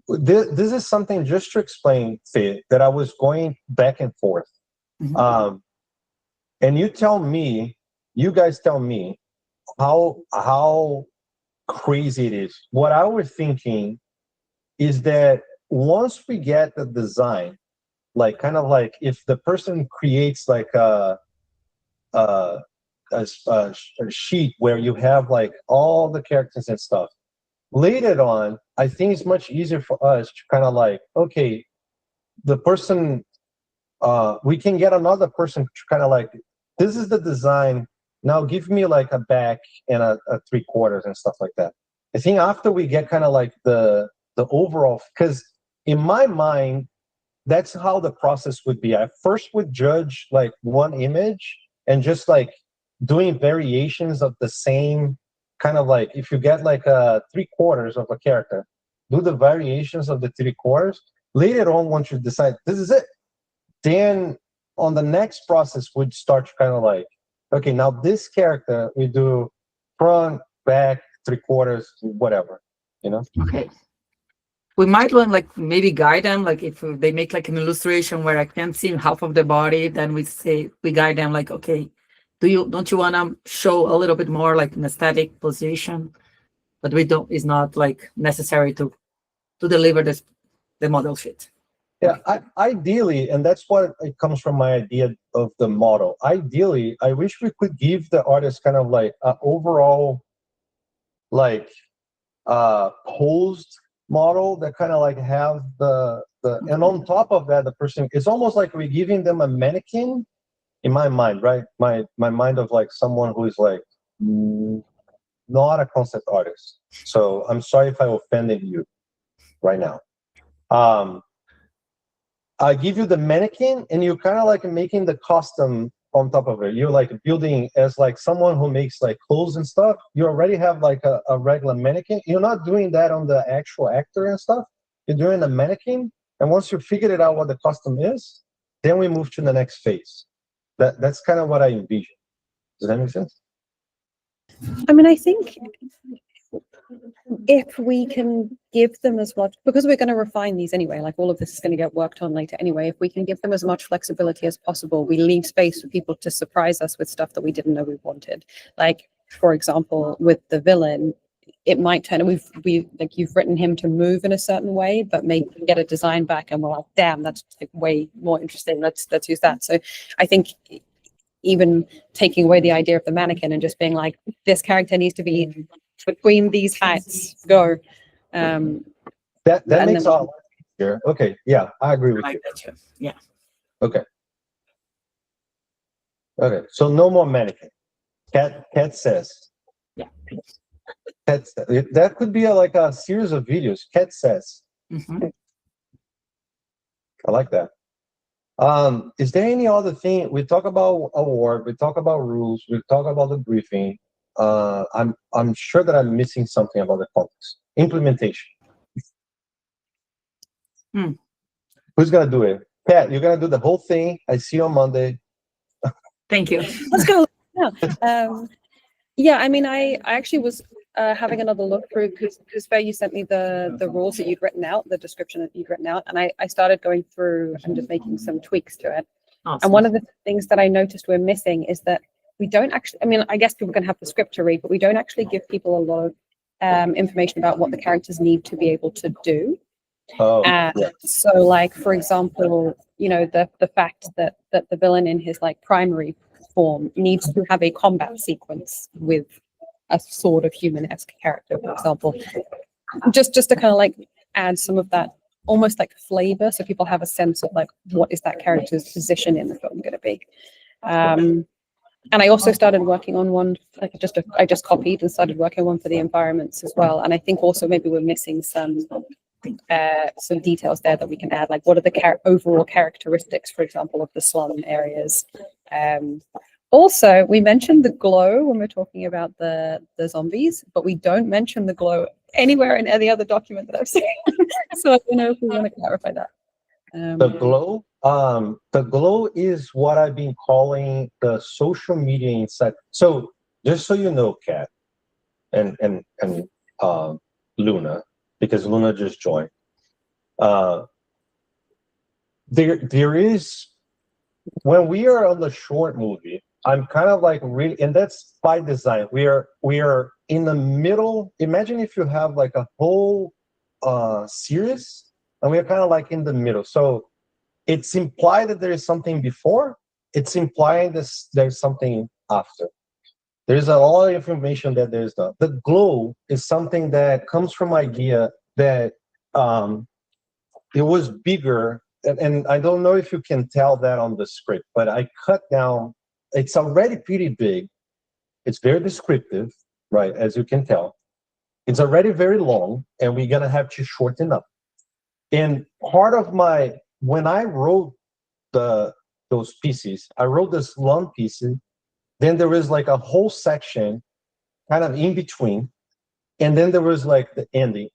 this is something just to explain, Faye, that I was going back and forth. And you guys tell me how crazy it is. What I was thinking is that once we get the design, like kind of like if the person creates like a sheet where you have like all the characters and stuff, later on, I think it's much easier for us to kind of like, okay, the person we can get another person to kind of like, this is the design. Now give me like a back and a 3/4 and stuff like that. I think after we get kind of like the overall, because in my mind, that's how the process would be. I first would judge like one image and just like doing variations of the same kind of like, if you get like a 3/4 of a character, do the variations of the 3/4. Later on, once you decide this is it, then on the next process would start to kind of like, okay, now this character we do front, back, 3/4, whatever, you know. Okay. We might want like maybe guide them, like if they make like an illustration where I can't see half of the body, then we guide them like, okay, don't you want to show a little bit more like an aesthetic position? But we don't, it's not like necessary to deliver the model sheet. Yeah, ideally, and that's what it comes from my idea of the model. Ideally, I wish we could give the artist kind of like an overall, like, posed model that kind of like have the and on top of that, the person, it's almost like we're giving them a mannequin in my mind, right? My mind of like someone who is like not a concept artist. So I'm sorry if I offended you right now. I give you the mannequin and you're kind of like making the custom on top of it. You're like building as like someone who makes like clothes and stuff. You already have like a regular mannequin. You're not doing that on the actual actor and stuff. You're doing the mannequin. And once you figured it out what the custom is, then we move to the next phase. That's kind of what I envision. Does that make sense? I mean, I think if we can give them as much, because we're going to refine these anyway, like all of this is going to get worked on later anyway, if we can give them as much flexibility as possible, we leave space for people to surprise us with stuff that we didn't know we wanted. Like, for example, with the villain, it might turn, we like, you've written him to move in a certain way, but maybe get a design back and we're like, damn, that's like way more interesting. Let's use that. So I think even taking away the idea of the mannequin and just being like, this character needs to be between these heights, go. That makes a lot easier. Okay, yeah, I agree with you. That too. Yeah. Okay. Okay, so no more mannequin. Cat says. Yeah. Cat says. That could be like a series of videos. Cat says. Mm-hmm. I like that. Is there any other thing? We talk about award, we talk about rules, we talk about the briefing. I'm sure that I'm missing something about the contest. Implementation. Who's gonna do it? Pat, you're gonna do the whole thing. I see you on Monday. Thank you. Let's go. Yeah, I mean, I actually was having another look through because Faye, you sent me the rules that you'd written out, the description that you'd written out, and I started going through and just making some tweaks to it. Awesome. And one of the things that I noticed we're missing is that we don't actually, I mean, I guess people can have the script to read, but we don't actually give people a lot of information about what the characters need to be able to do. Oh, yeah. So like, for example, you know, the fact that the villain in his like primary form needs to have a combat sequence with a sort of human-esque character, for example, just to kind of like add some of that almost like flavor, so people have a sense of like what is that character's position in the film going to be. And I also started working on one, like I just copied and started working on one for the environments as well. And I think also maybe we're missing some details there that we can add, like what are the overall characteristics, for example, of the slum areas. Also, we mentioned the glow when we're talking about the zombies, but we don't mention the glow anywhere in any other document that I've seen. So I don't know if we want to clarify that. The glow is what I've been calling the social media insight. So just so you know, Kat and Luna, because Luna just joined. There is, when we are on the short movie, I'm kind of like really, and that's by design. We are in the middle. Imagine if you have like a whole series, and we're kind of like in the middle. So it's implied that there is something before. It's implying there's something after. There's a lot of information that there's not. The glow is something that comes from idea that it was bigger and I don't know if you can tell that on the script, but I cut down. It's already pretty big. It's very descriptive, right? As you can tell, it's already very long, and we're gonna have to shorten up. And part of when I wrote those pieces, I wrote the slum pieces. Then there was like a whole section, kind of in between, and then there was like the ending.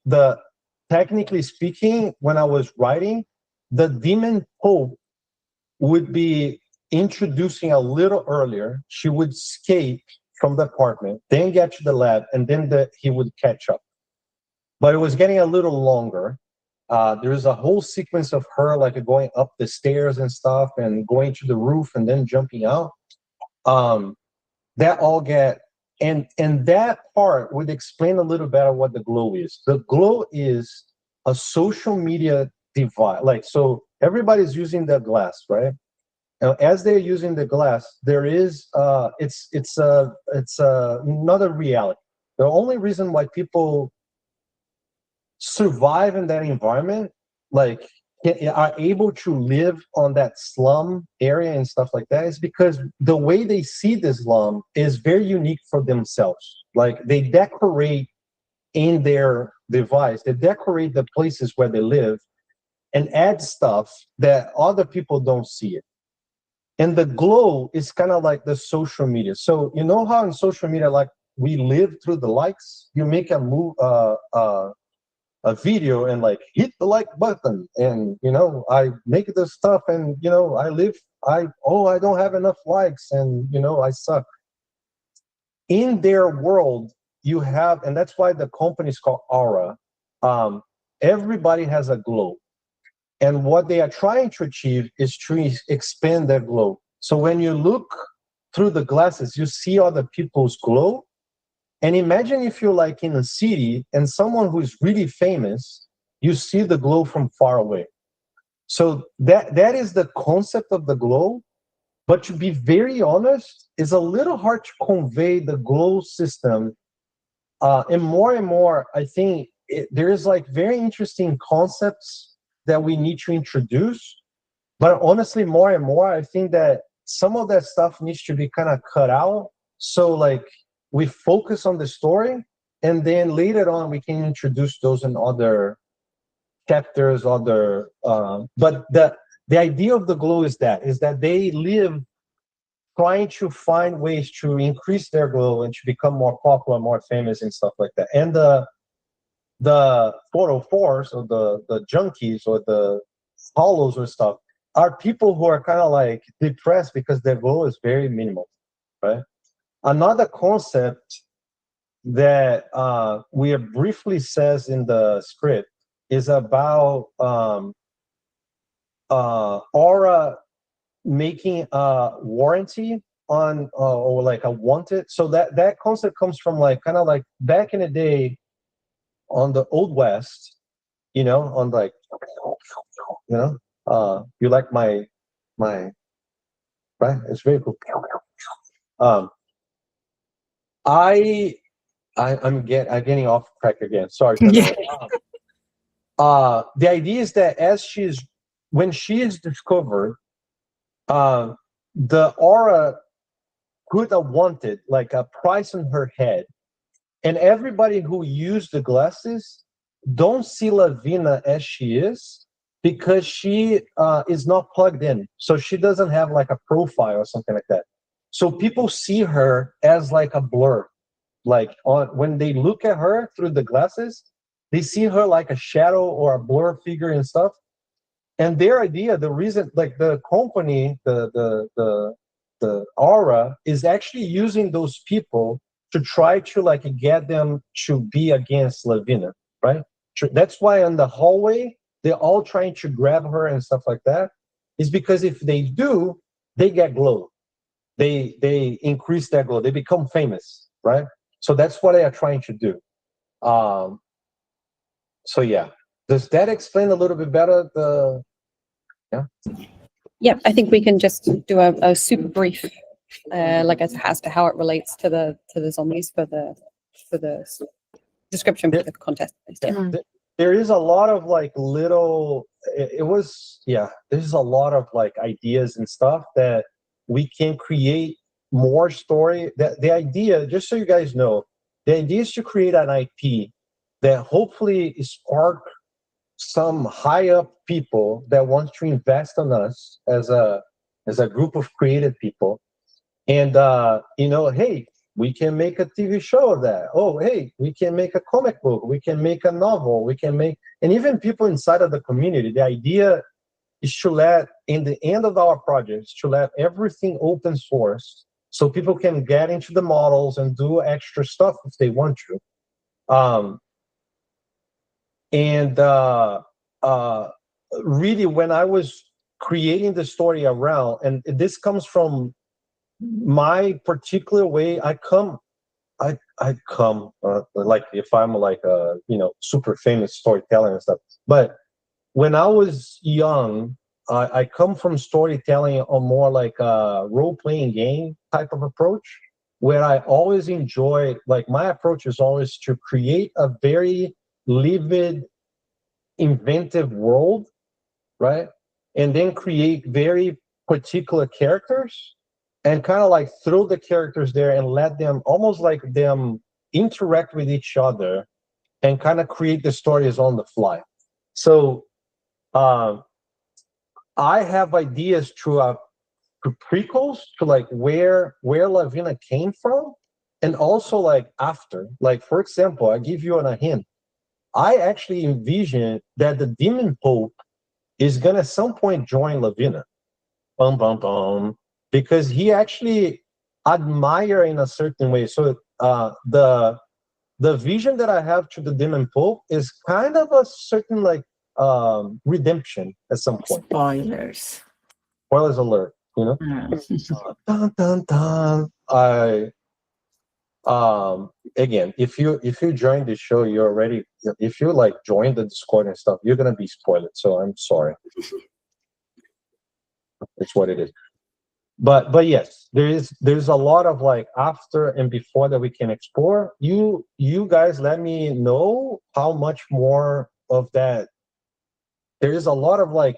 Technically speaking, when I was writing, the demon Pope would be introducing a little earlier. She would escape from the apartment, then get to the lab, and then he would catch up. But it was getting a little longer. There is a whole sequence of her like going up the stairs and stuff, and going to the roof, and then jumping out. That all and that part would explain a little better what the glow is. The glow is a social media device. Like, so everybody's using the glass, right? Now, as they're using the glass, there is it's another reality. The only reason why people survive in that environment, like are able to live on that slum area and stuff like that, is because the way they see the slum is very unique for themselves. Like, they decorate in their device, they decorate the places where they live and add stuff that other people don't see it. And the glow is kind of like the social media. So you know how in social media, like, we live through the likes. You make a video and like hit the like button, and I make this stuff, and I don't have enough likes, and I suck. In their world, you have, and that's why the company is called Aura. Everybody has a glow, and what they are trying to achieve is to expand their glow. So when you look through the glasses, you see other people's glow. And imagine if you're like in a city and someone who is really famous, you see the glow from far away. So that is the concept of the glow. But to be very honest, it's a little hard to convey the glow system. And more, I think there's like very interesting concepts that we need to introduce. But honestly, more and more, I think that some of that stuff needs to be kind of cut out. So like, we focus on the story, and then later on we can introduce those in other chapters, but the idea of the glow is that they live trying to find ways to increase their glow and to become more popular, more famous, and stuff like that. And the 404s, or the junkies, or the hollows or stuff, are people who are kind of like depressed because their glow is very minimal, right? Another concept that we briefly says in the script is about Aura making a warranty on or like a wanted. So that concept comes from like kind of like back in the day on the Old West, on like you like my right? It's very cool. I'm getting off track again. Sorry for that. The idea is that when she is discovered, the Aura put a wanted, like a price on her head, and everybody who used the glasses don't see Lavina as she is, because she is not plugged in, so she doesn't have like a profile or something like that. So people see her as like a blur. Like when they look at her through the glasses, they see her like a shadow or a blur figure and stuff. And their idea, the reason, like the company, the Aura is actually using those people to try to like get them to be against Lavina, right? That's why on the hallway they're all trying to grab her and stuff like that. Is because if they do, they get glow. They increase their glow. They become famous, right? So that's what they are trying to do. So yeah, does that explain a little bit better Yeah, I think we can just do a super brief, like as to how it relates to the zombies for the description for the contest. Yeah. There is a lot of like little it was, yeah, there's a lot of like ideas and stuff that we can create more story. That the idea, just so you guys know, the idea is to create an IP that hopefully spark some high up people that want to invest in us as a group of creative people. And you know, hey, we can make a TV show of that. Oh, hey, we can make a comic book, we can make a novel, we can make, and even people inside of the community. The idea is to let, in the end of our projects, to let everything open source so people can get into the models and do extra stuff if they want to. And really, when I was creating the story around, and this comes from my particular way, I come like, if I'm like a, you know, super famous storyteller and stuff. But when I was young, I come from storytelling on more like a role-playing game type of approach, where I always enjoy, like, my approach is always to create a very livid, inventive world, right? And then create very particular characters and kind of like throw the characters there and let them, almost like them, interact with each other and kind of create the stories on the fly. So I have ideas to prequels to like where Lavina came from, and also like after. Like, for example, I give you a hint. I actually envision that the Demon Pope is gonna at some point join Lavina. Bum bum bum. Because he actually admire in a certain way. So the vision that I have to the Demon Pope is kind of a certain like redemption at some point. Spoilers. Spoilers alert, you know. Dun, dun, dun. Again, if you join the show, you're already, if you like join the Discord and stuff, you're gonna be spoiled. So I'm sorry. It's what it is. But yes, there's a lot of like after and before that we can explore. You guys let me know how much more of that. There is a lot of like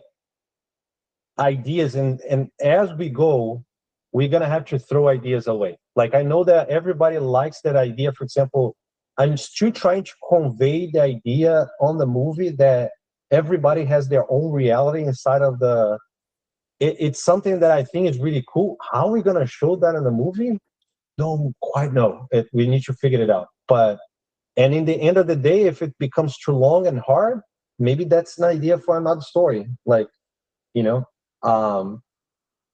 ideas, and as we go, we're gonna have to throw ideas away. Like, I know that everybody likes that idea. For example, I'm still trying to convey the idea on the movie that everybody has their own reality inside of the. It's something that I think is really cool. How are we gonna show that in the movie? Don't quite know. We need to figure it out. But, and in the end of the day, if it becomes too long and hard, maybe that's an idea for another story. Like, you know.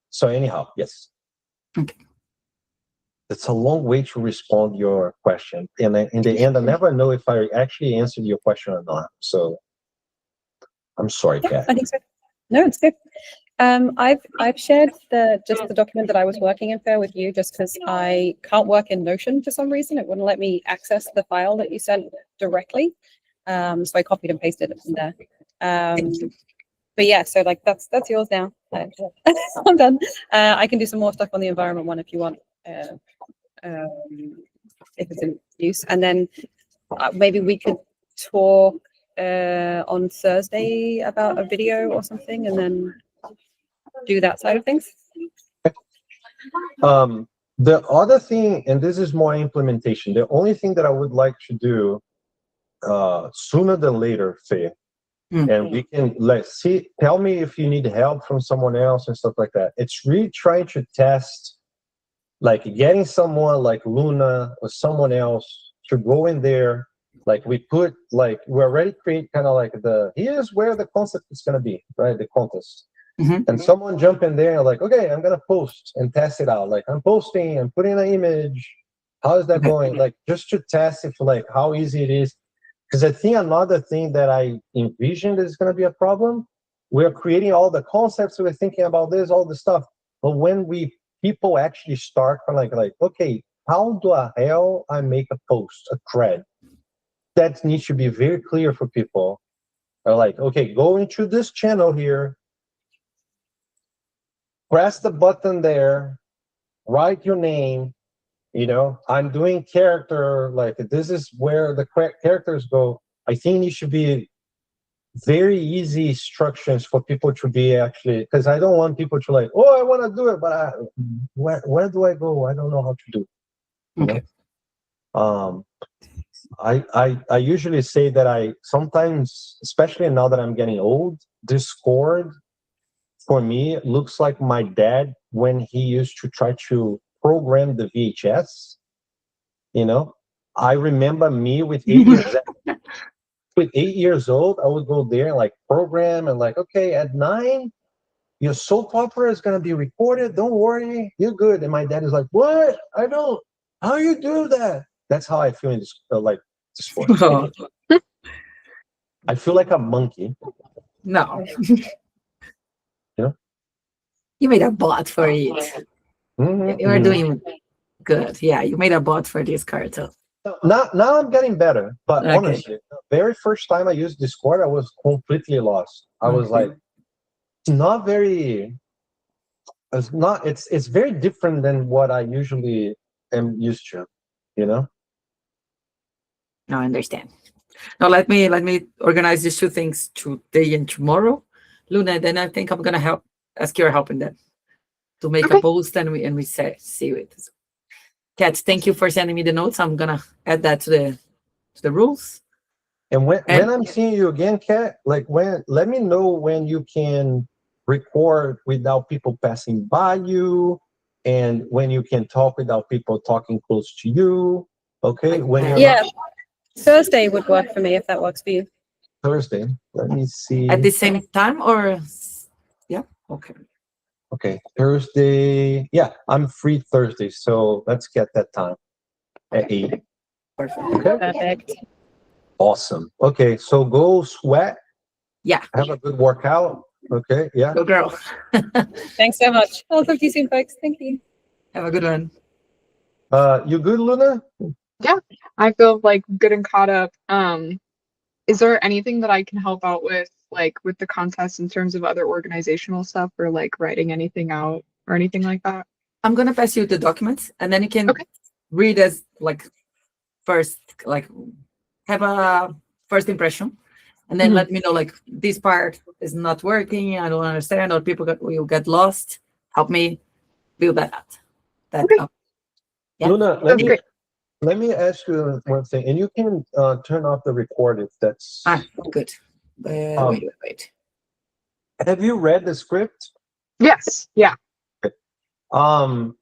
So anyhow, yes. Okay. It's a long way to respond to your question, and in the end, I never know if I actually answered your question or not. So I'm sorry, Yeah, Kat. I think so. No, it's good. I've shared the document that I was working in there with you, just because I can't work in Notion for some reason. It wouldn't let me access the file that you sent directly. So I copied and pasted it from there. But yeah, so like that's yours now. I'm done. I can do some more stuff on the environment one if you want, if it's in use, and then maybe we could talk on Thursday about a video or something, and then do that side of things. The other thing, and this is more implementation, the only thing that I would like to do sooner than later, Faye, and we can, let's see, tell me if you need help from someone else and stuff like that. It's really trying to test, like getting someone like Luna or someone else to go in there. Like we already create kind of like here's where the concept is going to be, right? The contest. And someone jump in there and like, okay, I'm going to post and test it out. Like I'm posting, I'm putting an image. How is that going? Like just to test if like how easy it is. Because I think another thing that I envisioned is going to be a problem. We're creating all the concepts. We're thinking about this, all the stuff. But when people actually start from like, okay, how the hell I make a post, a thread? That needs to be very clear for people. They're like, okay, go into this channel here, press the button there, write your name. You know, I'm doing character, like this is where the characters go. I think it should be very easy instructions for people to be actually, because I don't want people to like, oh, I want to do it, but where do I go? I don't know how to do it. You Okay. know? I usually say that I sometimes, especially now that I'm getting old, Discord for me looks like my dad when he used to try to program the VHS. You know, I remember me with 8 years with 8 years old, I would go there and like program and like, okay, at 9, your soap opera is gonna be recorded. Don't worry, you're good. And my dad is like, what? I don't. How you do that? That's how I feel in this like Discord. Oh, I feel like a monkey. no. You know? You made a bot for it. Mhm, You are mhm. doing good. Yeah, you made a bot for this card. So Now I'm getting better, but okay. honestly, the very first time I used Discord, I was completely lost. I was Okay. like, it's not very. It's not. It's very different than what I usually am used to. You know. Now I understand. Now let me organize these two things today and tomorrow, Luna. Then I think I'm gonna ask your help in that to make a Okay. post and we see it. Kat, thank you for sending me the notes. I'm gonna add that to the rules. And when And I'm seeing you again, Kat, like let me know when you can record without people passing by you, and when you can talk without people talking close to you. Okay, when you're Yeah, not Thursday would work for me if that works for you. Thursday. Let me see. at the same time, or yeah, okay. Okay, Thursday. Yeah, I'm free Thursday, so let's get that time at 8. Perfect. Okay, Perfect. awesome. Okay, so go sweat. Yeah, Have a good workout. Okay, yeah. go girl. Thanks so much. I'll talk to you soon, folks. Thank you. Have a good one. You good, Luna? Yeah, I feel like good and caught up. Is there anything that I can help out with, like with the contest in terms of other organizational stuff or like writing anything out or anything like that? I'm gonna pass you the documents, and then you can Okay. read as like first, like have a first impression, and then Mhm. let me know like this part is not working. I don't understand, or will get lost. Help me build that up. That Okay. up. Yeah. Luna, Sounds great. let me ask you one thing, and you can turn off the record if that's. Good. Um, Wait. Have you read the script? Yes. Yeah. Um,